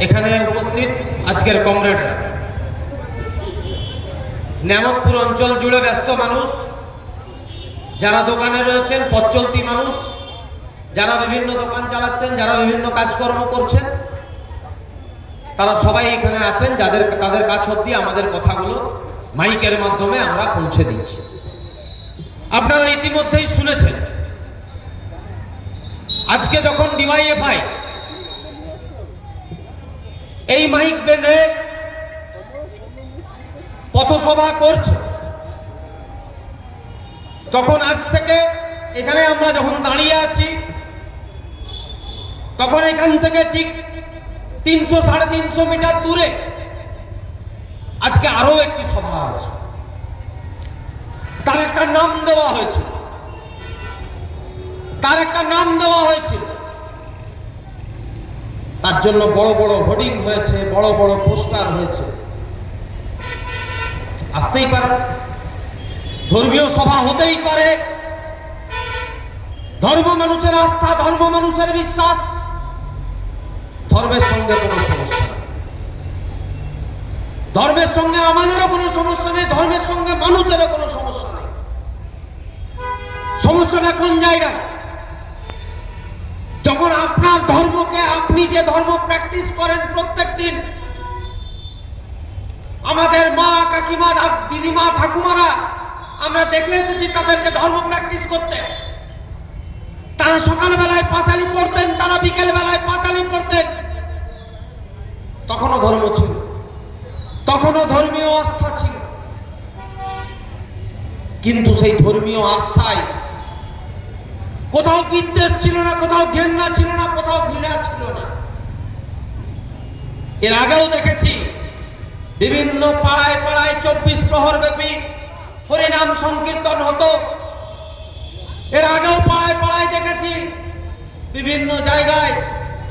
এখানে উপস্থিত আজকের কমরেডরা, নেমতপুর অঞ্চল জুড়ে ব্যস্ত মানুষ, যারা দোকানে রয়েছেন, পথ চলতি মানুষ, যারা বিভিন্ন দোকান চালাচ্ছেন, যারা বিভিন্ন কাজকর্ম করছেন, তারা সবাই এখানে আছেন। তাদের কাছ অবধি আমাদের কথাগুলো মাইকের মাধ্যমে আমরা পৌঁছে দিচ্ছি। আপনারা ইতিমধ্যেই শুনেছেন, আজকে যখন ডিওয়াইএফআই এই মাইক বেঁধে পথসভা করছে, তখন আজ থেকে এখানে আমরা যখন দাঁড়িয়ে আছি, তখন এখান থেকে ঠিক 300-350 মিটার দূরে আজকে আরো একটি সভা আছে। তার একটা নাম দেওয়া হয়েছিল, তার জন্য বড় বড় হোর্ডিং হয়েছে, বড় বড় পোস্টার হয়েছে। আসতেই পারে, ধর্মীয় সভা হতেই পারে। ধর্ম মানুষের আস্থা, ধর্ম মানুষের বিশ্বাস, ধর্মের সঙ্গে কোনো সমস্যা নেই। ধর্মের সঙ্গে আমাদেরও কোনো সমস্যা নেই, ধর্মের সঙ্গে মানুষেরও কোনো সমস্যা নেই। সমস্যাটা কোন জায়গায়? যখন আপনার ধর্মকে, আপনি যে ধর্ম প্র্যাকটিস করেন প্রত্যেক দিন, আমাদের মা, কাকিমা, দিদিমা, ঠাকুমারা, আমরা দেখে এসেছি তাদেরকে ধর্ম প্র্যাকটিস করতে। তারা সকালবেলায় পাঁচালি পড়তেন, তারা বিকেল বেলায় পাঁচালি পড়তেন। তখনও ধর্ম ছিল, তখনও ধর্মীয় আস্থা ছিল, কিন্তু সেই ধর্মীয় আস্থায় কোথাও বিদ্বেষ ছিল না, কোথাও ঘৃণা ছিল না, কোথাও ঘৃণা ছিল না। এর আগেও দেখেছি বিভিন্ন পাড়ায় পাড়ায় 24 প্রহর ব্যাপী হরিনাম সংকীর্তন হতো। এর আগেও পাড়ায় পাড়ায় দেখেছি বিভিন্ন জায়গায়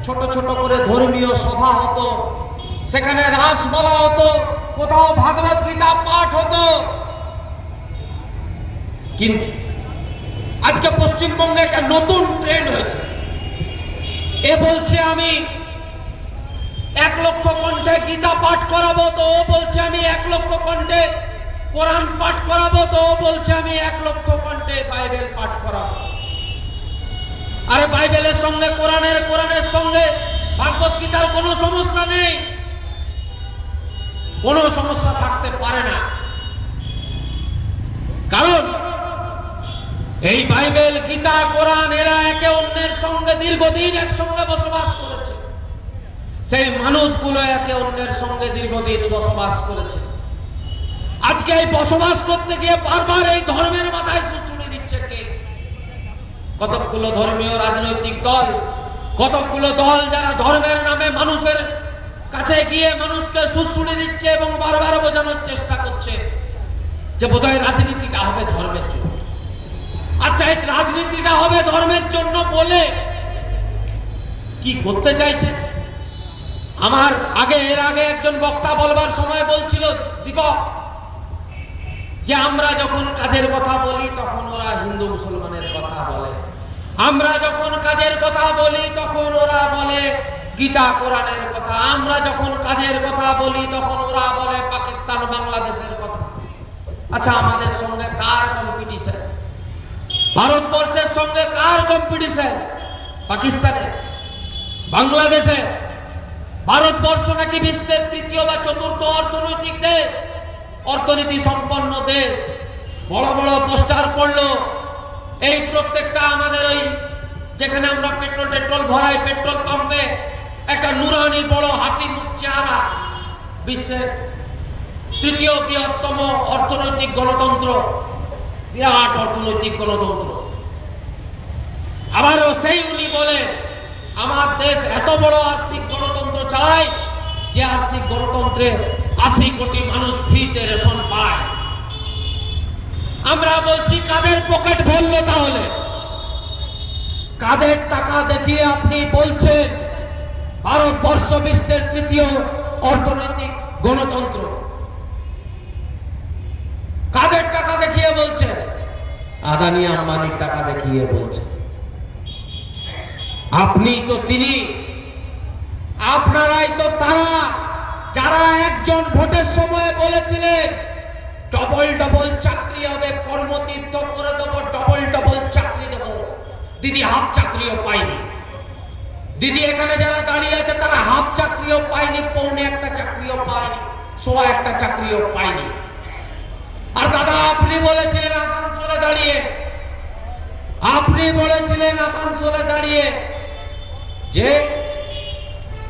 ছোট ছোট করে ধর্মীয় সভা হতো, সেখানে রাস বলা হতো, কোথাও ভাগবত গীতা পাঠ হতো। কিন্তু আজকে পশ্চিমবঙ্গে একটা নতুন ট্রেন্ড হয়েছে। এ বলছে আমি 1 লক্ষ কণ্ঠে গীতা পাঠ করাবো, তো ও বলছে আমি 1 লক্ষ কণ্ঠে কোরআন পাঠ করাবো, তো ও বলছে আমি 1 লক্ষ কণ্ঠে বাইবেল পাঠ করাবো। আরে বাইবেলের সঙ্গে কোরআনের সঙ্গে ভাগবত গীতার কোনো সমস্যা নেই, কোনো সমস্যা থাকতে পারে না। কারণ এই বাইবেল, গীতা, কোরআন এরা একে অন্যের সঙ্গে দীর্ঘদিন একসঙ্গে বসবাস করেছে। সেই মানুষগুলো একে অন্যের সঙ্গে দীর্ঘদিন বসবাস করেছে। আজকে এই বসবাস করতে গিয়ে বারবার এই ধর্মের মাথায় সুড়সুড়ি দিচ্ছে কে? কতকগুলো ধর্মীয় রাজনৈতিক দল, কতকগুলো দল যারা ধর্মের নামে মানুষের কাছে গিয়ে মানুষকে সুড়সুড়ি দিচ্ছে এবং বারবার বোঝানোর চেষ্টা করছে যে বোধহয় রাজনীতিটা হবে ধর্মের জন্য। আচ্ছা, এই রাজনীতিটা হবে ধর্মের জন্য বলে কি করতে চাইছে? এর আগে একজন বক্তা বলবার সময় বলছিল, দীপক, যে আমরা যখন কাজের কথা বলি তখন ওরা হিন্দু মুসলমানের কথা বলে, আমরা যখন কাজের কথা বলি তখন ওরা বলে গীতা কোরআনের কথা, আমরা যখন কাজের কথা বলি তখন ওরা বলে পাকিস্তান বাংলাদেশের কথা। আচ্ছা, আমাদের সঙ্গে কার কম্পিটিশন? ভারতবর্ষের সঙ্গে কার কম্পিটিশন? পাকিস্তানে, বাংলাদেশে? ভারতবর্ষ নাকি বিশ্বের 3য় বা 4র্থ অর্থনৈতিক দেশ, অর্থনীতি সম্পন্ন দেশ। বড় বড় পোস্টার পড়লো, এই প্রত্যেকটা আমাদের ওই যেখানে আমরা পেট্রোল ভরাই, পেট্রোল পাম্পে একটা নুরানি বড় হাসি মুখ চেহারা, বিশ্বের 3য় বৃহত্তম অর্থনৈতিক গণতন্ত্র, বিরাট অর্থনৈতিক গণতন্ত্র। আবারও সেই উনি বলে আমার দেশ এত বড় আর্থিক গণতন্ত্র চালায় যে আর্থিক গণতন্ত্রে 80 কোটি মানুষ ফ্রিতে রেশন পায়। আমরা বলছি কাদের পকেট ভরলো? তাহলে কাদের টাকা দেখিয়ে আপনি বলছেন ভারতবর্ষ বিশ্বের 3য় অর্থনৈতিক গণতন্ত্র? কাদের টাকা দেখিয়ে বলছেন? আদানি আম্বানির টাকা দেখিয়ে বলছেন। আপনি তো তিনি, আপনারাই তো তারা যারা একজন ভোটের সময় বলেছিলেন ডবল ডবল চাকরি হবে, কর্মতীর্থ করে দেবো, ডবল ডবল চাকরি দেবো। দিদি হাফ চাকরিও পায়নি। দিদি এখানে যারা দাঁড়িয়ে আছে তারা হাফ চাকরিও পায়নি, পৌনে একটা চাকরিও পায়নি, সোয়া একটা চাকরিও পায়নি। আর দাদা আপনি বলেছিলেন আসানসোলে দাঁড়িয়ে, যে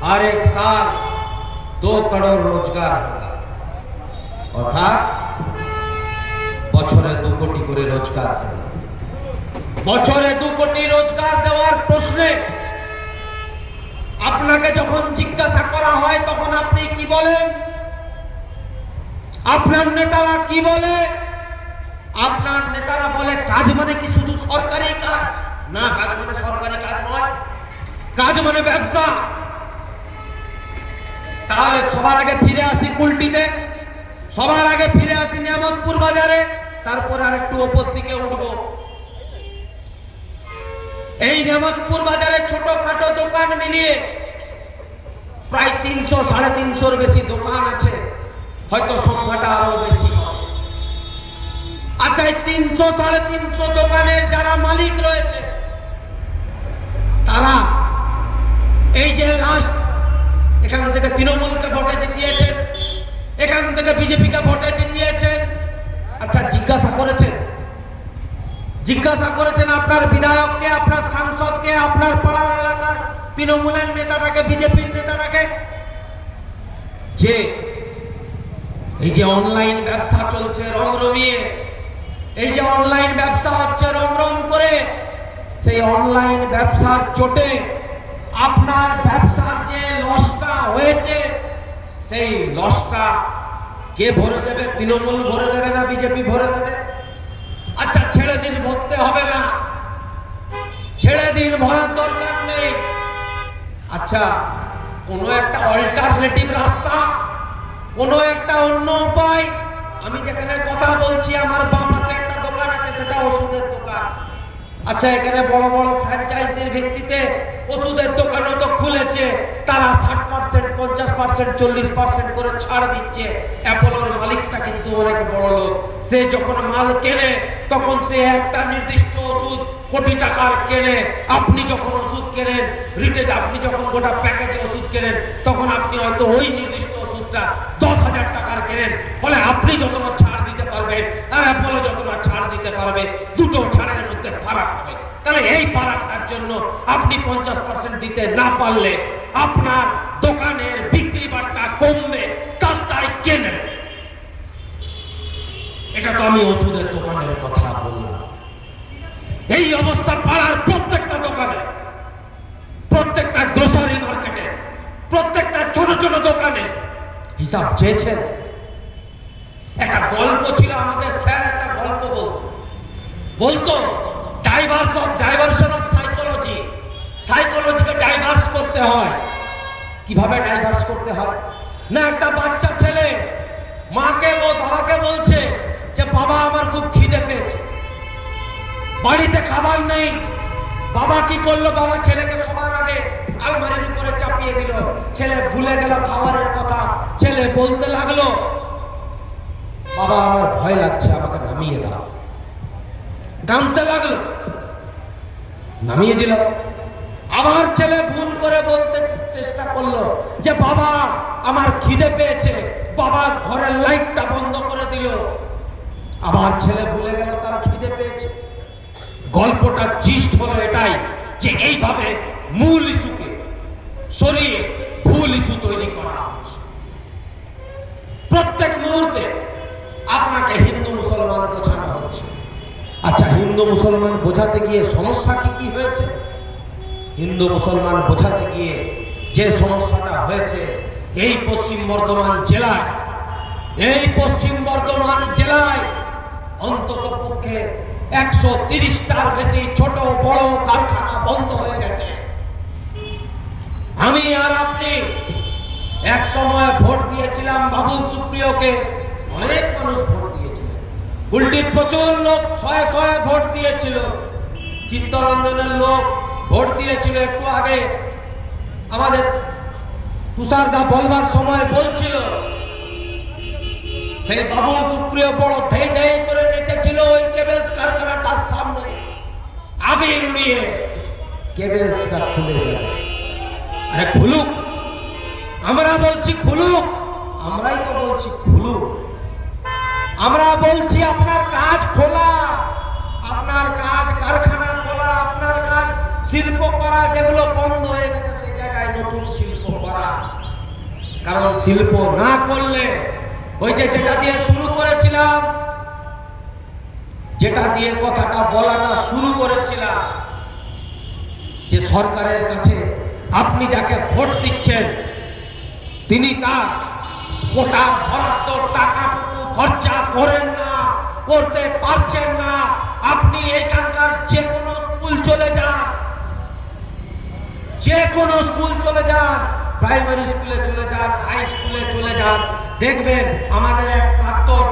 हर एक साल 2 करोड़ रोजगार होगा, অর্থাৎ বছরে 2 কোটি করে রোজগার দেবে। বছরে 2 কোটি রোজগার দেওয়ার প্রশ্নে আপনাকে যখন জিজ্ঞাসা করা হয় তখন আপনি কি বলেন? আপনার নেতারা কি বলে? আপনার নেতারা বলে কাজ মানে কি শুধু সরকারি কাজ? না, কাজ মানে সরকারি কাজ নয়, কাজ মানে ব্যবসা। তাহলে সবার আগে ফিরে আসি কুলটিতে, সবার আগে ফিরে আসি নিয়ামতপুর বাজারে, তারপর আর একটু উপর দিকে উঠবো। এই নিয়ামতপুর বাজারে ছোটখাটো দোকান মিলিয়ে প্রায় 300-350 বেশি দোকান আছে, হয়তো সংখ্যাটা আরো বেশি হবে। আচ্ছা, এই 300-350 দোকানের যারা মালিক রয়েছে তারা এই যে লাস্ট এখান থেকে তৃণমূলকে ভোটে জিতিয়েছেন, এখান থেকে বিজেপিকে ভোটে জিতিয়েছেন, আচ্ছা জিজ্ঞাসা করেছেন আপনার বিধায়ককে, আপনার সাংসদকে, আপনার পাড়ার এলাকার তৃণমূলের নেতাটাকে, বিজেপির নেতাটাকে, যে এই যে অনলাইন ব্যবসা চলছে রমরমিয়ে, এই যে অনলাইন ব্যবসা হচ্ছে রমরম করে, সেই অনলাইন ব্যবসার চোটে আপনার ব্যবসার যে লসটা হয়েছে সেই লসটা কে ভরে দেবে? তৃণমূল ভরে দেবে না বিজেপি ভরে দেবে? আচ্ছা ছেড়ে দিন, ভরতে হবে না, ছেড়ে দিন, ভরার দরকার নেই। আচ্ছা কোনো একটা অল্টারনেটিভ রাস্তা, কোনো একটা অন্য উপায়। আমি যেখানে কথা বলছি আমার বাম পাশে একটা দোকান আছে, সেটা ওষুধের দোকান। আচ্ছা এখানে বড় বড় ফ্র্যাঞ্চাইজির ভিত্তিতে ওষুধের দোকানও তো খুলেছে, তারা 60%, 50%, 40% করে ছাড় দিচ্ছে। অ্যাপোলোর মালিকটা কিন্তু অনেক বড় লোক, সে যখন মাল কেনে তখন সে একটা নির্দিষ্ট ওষুধ কোটি টাকার কেনে। আপনি যখন ওষুধ কেনেন রিটেল, আপনি যখন গোটা প্যাকেজে ওষুধ কেনেন তখন আপনি হয়তো ওই নির্দিষ্ট ওষুধটা 10,000 টাকার কেনেন। ফলে আপনি যতটা ছাড় দিতে পারবেন আর অ্যাপোলো যতটা ছাড় দিতে পারবে, দুটো ছাড়ের মধ্যে ফারাক হবে। তাহলে এই ফারাকটার জন্য আপনি 50% দিতে না পারলে আপনার দোকানের বিক্রি বাট্টা কমবে, তাই কেনেন। এটা তো আমি ওষুধের দোকানের কথা বললাম। এই অবস্থা পাড়ার প্রত্যেকটা দোকানে, প্রত্যেকটা গ্রোসারি মার্কেটে, প্রত্যেকটা ছোট ছোট দোকানে হিসাব চেয়েছেন? একটা গল্প ছিল, আমাদের স্যার একটা গল্প বলতো ডাইভার্সন অফ সাইকোলজি। সাইকোলজিকে ডাইভার্স করতে হয়। কিভাবে ডাইভার্স করতে হয়? না, একটা বাচ্চা ছেলে বাবাকে বলছে যে বাবা আমার খুব খিদে পেয়েছে, বাড়িতে খাবার নেই। বাবা কি করলো? বাবা ছেলেকে সবার আগে আলমারির উপরে চাপিয়ে দিল। ছেলে ভুলে গেল খাবারের কথা। ছেলে বলতে লাগলো, বাবা আমার ভয় লাগছে, আমাকে নামিয়ে দাও। কাঁদতে লাগলো, নামিয়ে দিল। আবার ছেলে ভুল করে বলতে চেষ্টা করলো যে বাবা আমার খিদে পেয়েছে, বাবা ঘরের লাইটটা বন্ধ করে দিল। আবার ছেলে ভুলে গেল তার খিদে পেয়েছে। গল্পটা জিস্ট হলো এটাই যে এইভাবে মূল ইস্যুকে সরিয়ে ভুল ইস্যু তৈরি করা হচ্ছে। প্রত্যেক মুহূর্তে আপনাকে হিন্দু মুসলমান বোঝানো হচ্ছে। আচ্ছা, হিন্দু মুসলমান বোঝাতে গিয়ে সমস্যা কি হয়েছে? হিন্দু মুসলমান বোঝাতে গিয়ে যে সমস্যাটা হয়েছে, এই পশ্চিম বর্ধমান জেলায় অন্তত পক্ষে 130টার বেশি ছোট বড় কারখানা বন্ধ হয়ে গেছে। আমি আর আপনি এক সময় ভোট দিয়েছিলাম বাবুল সুপ্রিয়কে, অনেক মানুষ ভোট দিয়েছিলেন। কুলটির প্রচুর লোক শয়ে ভোট দিয়েছিল। চিত্তরঞ্জনের লোক ভোট দিয়েছিল। একটু আগে আমাদের তুষারদা বলবার সময় বলছিল, সেই বাবুল সুপ্রিয় বড় ধেই ধেই করে নেচেছিল ওই কেবেলস কারখানাটার সামনে, আবির উড়িয়ে কেবেলসটা খুলে যাবে। আরে খুলুক, আমরা বলছি খুলুক, আমরাই তো বলছি খুলুক। আমরা বলছি আপনার কাজ খোলা, আপনার কাজ কারখানা খোলা, আপনার কাজ শিল্প করা, যেগুলো বন্ধ হয়ে গেছে সেই জায়গায় নতুন শিল্প করা। কারণ শিল্প না করলে ওই যে যেটা দিয়ে শুরু করেছিলাম, যেটা দিয়ে কথাটা বলাটা শুরু করেছিলাম, যে সরকারের কাছে আপনি যাকে ভোট দিচ্ছেন তিনি তার কোটা বরাদ্দ টাকাটুকু খরচা করেন না, করতে পারছেন না। আপনি এইখানকার যে কোনো স্কুল চলে যান, যে কোনো স্কুল চলে যান, প্রাইমারি স্কুলে চলে যান, হাই স্কুলে চলে যান, দেখবেন আমাদের এক প্রাক্তন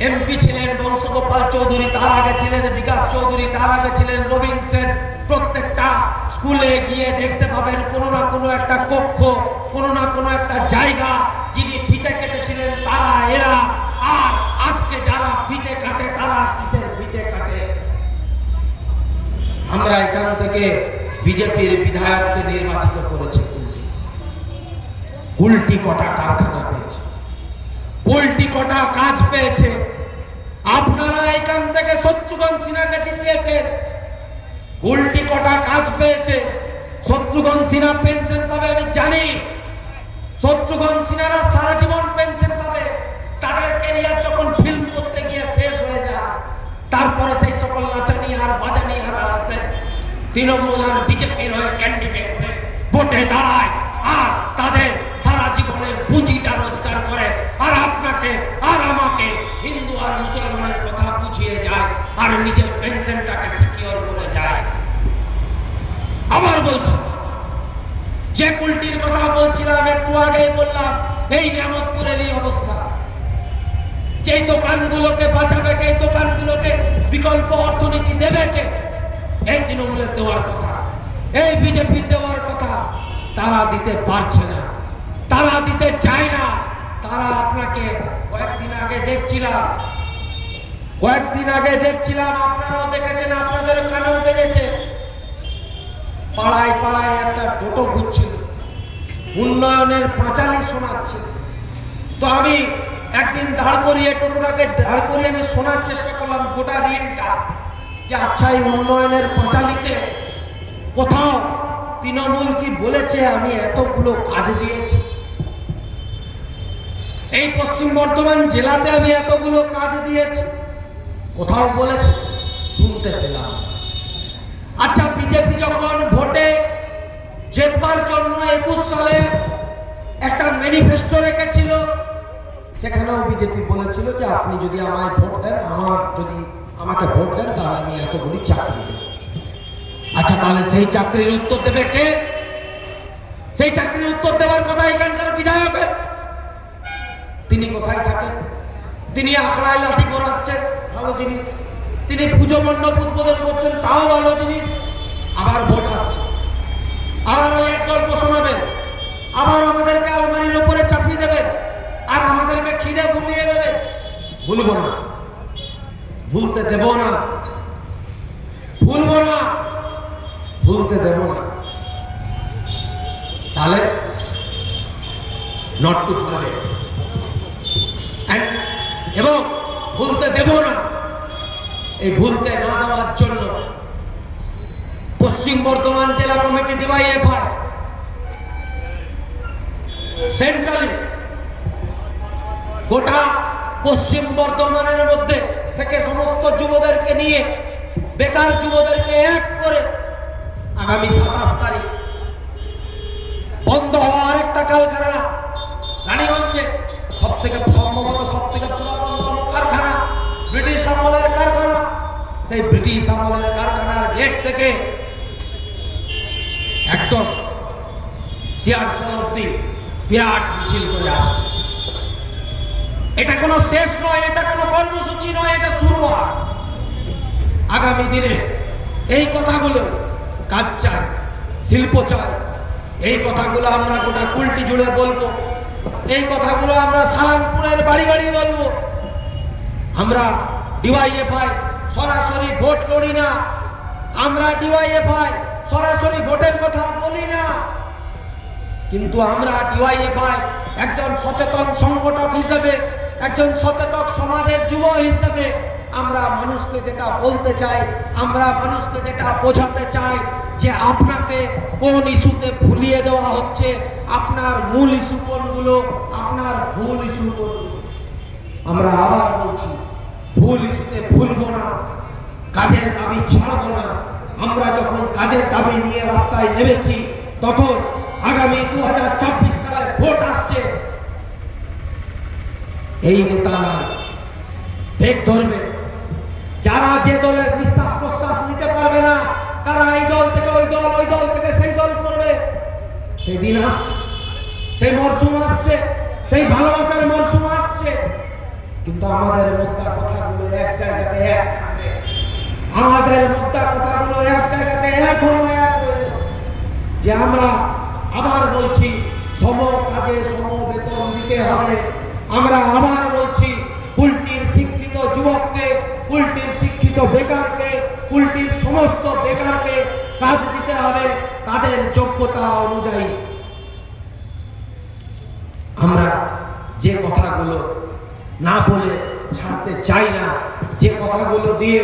এমপি ছিলেন বংশগোপাল চৌধুরী, তার আগে ছিলেন বিকাশ চৌধুরী, তার আগে ছিলেন নবীন সেন। প্রত্যেকটা স্কুলে গিয়ে দেখতে পাবেন কোনো না কোনো একটা কক্ষ, কোনো না কোনো একটা জায়গা, যিনি ফিতে কেটেছিলেন তারা এরা। আর আজকে যারা ফিতে কাটে তারা কিসের ফিতে কাটে? আমরা এখান থেকে বিজেপির বিধায়ককে নির্বাচিত করেছি, উল্টি কটা কারখানা পেয়েছে, উল্টি কটা কাজ পেয়েছে। আপনারা এখান থেকে শত্রুঘ্ন সিনহাকে জিতিয়েছেন, উল্টি কটা কাজ পেয়েছে। শত্রুঘ্ন সিনহা পেনশন পাবে আমি জানি, শত্রুঘ্ন সিনহারা সারা জীবন পেনশন পাবে। তাদের ক্যারিয়ার যখন ফিল্ম করতে গিয়ে শেষ হয়ে যায়, তারপরে সেই সকল নাচানি আর বাজানি আর আছে তৃণমূল আর বিজেপির হয়ে ক্যান্ডিডেট হয়ে ভোটে দাঁড়ায়, আর তাদের সারা জীবনের পুঁজিটা রোজগার করে, আর আপনাকে আর আমাকে হিন্দু আর মুসলমানের কথা বুঝিয়ে যায়, আর নিজের পেনশনটাকে সিকিউর করে যায়। আবার বলছি, যে কুলটির কথা বলছিলাম একটু আগেই বললাম, এই নিয়ামতপুরেরই অবস্থা। যেই দোকানগুলোকে বাঁচাবে কে, এই দোকানগুলোকে বিকল্প অর্থনীতি দেবে কে? এই তৃণমূলের দেওয়ার কথা, এই বিজেপি দেওয়ার কথা, তারা দিতে পারছে না, তারা দিতে চায় না। তারা আপনাকে কয়েকদিন আগে দেখছিলাম, আপনারাও দেখেছেন, আপনাদের কানেও বেজেছে, পাড়ায় পাড়ায় একটা টোটো ঘুরছিল, উন্নয়নের পাঁচালি শোনাচ্ছে। তো আমি একদিন টোটোটাকে দাঁড় করিয়ে আমি শোনার চেষ্টা করলাম গোটা রিলটা, যে আচ্ছা এই উন্নয়নের পাঁচালিতে কোথাও তৃণমূল কি বলেছে আমি এতগুলো কাজ দিয়েছি? এই পশ্চিম বর্ধমান জেলাতে আমি এতগুলো কাজ দিয়েছি, কোথাও বলেছে? শুনতে পেলাম। আচ্ছা, বিজেপি যখন ভোটে জেতবার জন্য 21 সালে একটা ম্যানিফেস্টো রেখেছিল, সেখানেও বিজেপি বলেছিল যে আপনি যদি আমায় ভোট দেন, আমাকে ভোট দেন, তাহলে আমি এতগুলি চাকরি দেব। আচ্ছা, তাহলে সেই চাকরির উত্তর দেবে কে? সেই চাকরির উত্তর দেওয়ার কথা এখানকার বিধায়কের। তিনি কোথায় থাকেন? তিনি আখড়ায় লাঠি ঘোরাচ্ছেন, ভালো জিনিস। তিনি পুজো মণ্ডপ উদ্বোধন করছেন, তাও ভালো জিনিস। আবার ভোট আসছে, আবার ওই এক গল্প শোনাবেন, আবার আমাদেরকে আলমারির উপরে চাপিয়ে দেবেন, আর আমাদেরকে খিদে ভুলিয়ে দেবে। ভুলবো না, ভুলতে দেব না, ভুলবো না, ভুলতে দেব না। তাহলে নট টু ফরগেট, এবং ভুলতে দেব না। এই ভুলতে না দেওয়ার জন্য পশ্চিম বর্ধমান জেলা কমিটি ডিওয়াইএফআই সেন্ট্রালি গোটা পশ্চিম বর্ধমানের মধ্যে থেকে সমস্ত যুবদেরকে নিয়ে, বেকার যুবদেরকে এক করে আগামী 27 তারিখ বন্ধ হওয়া আরেকটা কারখানা রানীগঞ্জে, সম্ভবত সব থেকে পুরাতনতম কারখানা, ব্রিটিশ আমলের কারখানা। সেই ব্রিটিশ আমলের কারখানার গেট থেকে একদম শিয়ারশোল অব্দি বিরাট মিছিল করে আসে। এটা কোনো শেষ নয়, এটা কোনো কর্মসূচি নয়, এটা শুরুয়াত। আগামী দিনে এই কথাগুলো, কাজ চাই, শিল্প চাই, এই কথাগুলো আমরা গোটা কুলটি জুড়ে বলবো, এই কথাগুলো আমরা সালামপুরের বাড়ি বাড়ি বলবো। আমরা ডিওয়াইএফআই সরাসরি ভোট লড়ি না, আমরা ডিওয়াইএফআই সরাসরি ভোটের কথা বলি না, কিন্তু আমরা ডিওয়াইএফআই একজন সচেতন সংগঠক হিসেবে, একজন সচেতন সমাজের যুব হিসেবে আমরা মানুষকে যেটা বলতে চাই, আমরা মানুষকে যেটা বোঝাতে চাই যে আপনাকে কোন ইস্যুতে ভুলিয়ে দেওয়া হচ্ছে, আপনার মূল ইস্যু কোনগুলো, আপনার ভুল ইস্যু কোনগুলো। আমরা আবার বলছি, ভুল ইস্যুতে ভুলবো না, কাজের দাবি ছাড়বো না। আমরা যখন কাজের দাবি নিয়ে রাস্তায় নেমেছি, তখন আগামী 2024 সালে ভোট আসছে, এই নেতারা ভেগ ধরবে। যারা যে দলের বিশ্বাস প্রশ্বাস নিতে পারবে না, তারা এই দল থেকে ওই দল, ওই দল থেকে সেই দল করবে। সেই দিন আসছে, সেই মরশুম আসছে, সেই ভালোবাসার মরশুম আসছে, কিন্তু আমাদের মোদ্দা কথাগুলো এক জায়গাতে এক থাকবে, আমাদের মোদ্দা কথাগুলো এক জায়গাতে এক হয়ে এক হয়ে, যে আমরা আবার বলছি সম কাজে সম বেতন দিতে হবে। আমরা আবার বলছি কুলটির শিক্ষিত যুবককে, কুলটির শিক্ষিত বেকারকে, কুলটির সমস্ত বেকারকে কাজ দিতে হবে তাদের যোগ্যতা অনুযায়ী। আমরা যে কথাগুলো না বলে ছাড়তে চাই না, যে কথাগুলো দিয়ে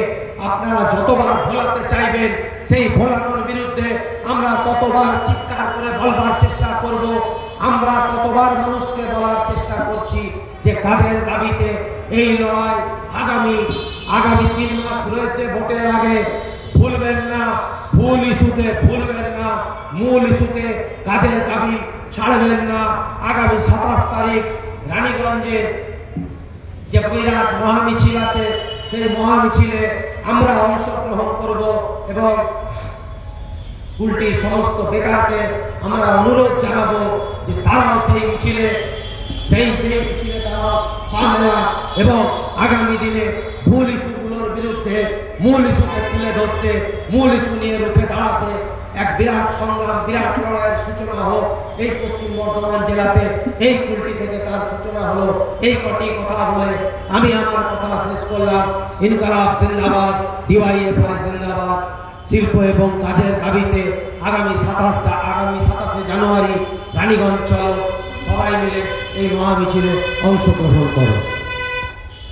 আপনারা যতবার ভোলাতে চাইবেন, সেই ভোলানোর বিরুদ্ধে আমরা ততবার চিৎকার করে বলবার চেষ্টা করব। আমরা ততবার মানুষকে বলার চেষ্টা করছি যে কাজের দাবিতে এই লড়াই আগামী 3 মাস রয়েছে ভোটের আগে। ভুলবেন না, ভুল ইস্যুতে ভুলবেন না, মূল ইস্যুতে কাজের দাবি ছাড়বেন না। আগামী 27 তারিখ রানীগঞ্জে যে বিরাট মহামিছিল আছে, সেই মহামিছিলে আমরা অংশগ্রহণ করব এবং কুলটির সমস্ত বেকারকে আমরা অনুরোধ জানাবো যে তারাও সেই মিছিলে তারা বাংলা এবং আগামী দিনে ভুল ইস্যুগুলোর বিরুদ্ধে মূল ইস্যুকে তুলে ধরতে, মূল ইস্যু নিয়ে রুখে দাঁড়াতে এক বিরাট সংগ্রাম, বিরাট লড়াইয়ের সূচনা হোক এই পশ্চিম বর্ধমান জেলাতে। এই কুলটি থেকে তার সূচনা হলো। এই কটি কথা বলে আমি আমার কথা শেষ করলাম। ইনকালাব জিন্দাবাদ, ডিওয়াইএফআই জিন্দাবাদ। শিল্প এবং কাজের দাবিতে আগামী 27 জানুয়ারি রানীগঞ্জ চলো, সবাই মিলে এই মহামিছিলে অংশগ্রহণ করো।